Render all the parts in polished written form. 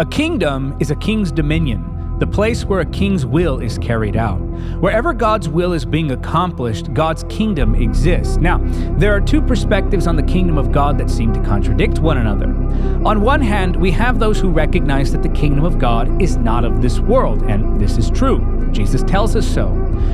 A kingdom is a king's dominion, the place where a king's will is carried out. Wherever God's will is being accomplished, God's kingdom exists. Now, there are two perspectives on the kingdom of God that seem to contradict one another. On one hand, we have those who recognize that the kingdom of God is not of this world, and this is true. Jesus tells us so.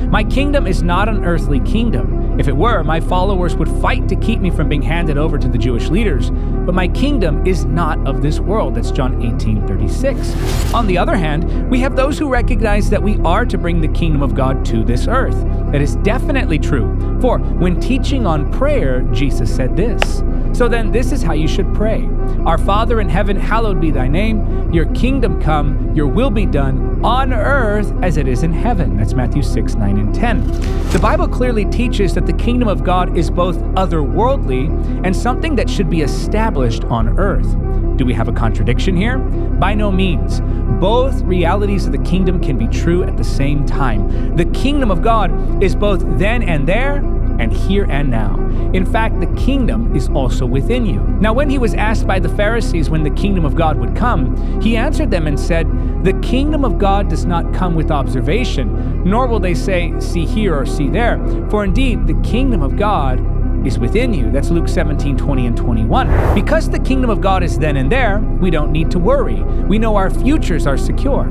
My kingdom is not an earthly kingdom. If it were, my followers would fight to keep me from being handed over to the Jewish leaders. But my kingdom is not of this world. That's John 18:36. On the other hand, we have those who recognize that we are to bring the kingdom of God to this earth. That is definitely true. For when teaching on prayer, Jesus said this. So then this is how you should pray. Our Father in heaven, hallowed be thy name. Your kingdom come, your will be done on earth as it is in heaven. That's Matthew 6, 9, and 10. The Bible clearly teaches that the kingdom of God is both otherworldly and something that should be established on earth. Do we have a contradiction here? By no means. Both realities of the kingdom can be true at the same time. The kingdom of God is both then and there, and here and now. In fact, the kingdom is also within you. Now, when he was asked by the Pharisees when the kingdom of God would come, he answered them and said, "The kingdom of God does not come with observation, nor will they say, 'See here' or 'See there.' For indeed, the kingdom of God is within you." That's Luke 17, 20 and 21. Because the kingdom of God is then and there, we don't need to worry. We know our futures are secure.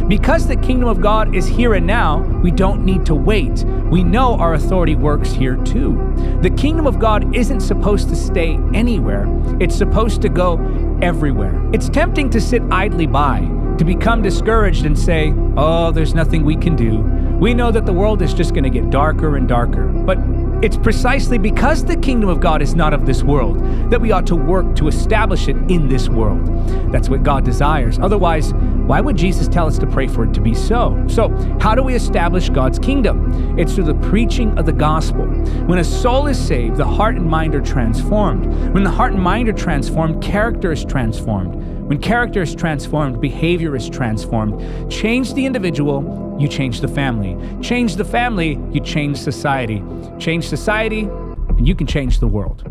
Because the kingdom of God is here and now, we don't need to wait. We know our authority works here too. The kingdom of God isn't supposed to stay anywhere. It's supposed to go everywhere. It's tempting to sit idly by, to become discouraged and say, "Oh, there's nothing we can do. We know that the world is just going to get darker and darker." But it's precisely because the kingdom of God is not of this world that we ought to work to establish it in this world. That's what God desires. Otherwise, why would Jesus tell us to pray for it to be so? So, how do we establish God's kingdom? It's through the preaching of the gospel. When a soul is saved, the heart and mind are transformed. When the heart and mind are transformed, character is transformed. When character is transformed, behavior is transformed. Change the individual, you change the family. Change the family, you change society. Change society, and you can change the world.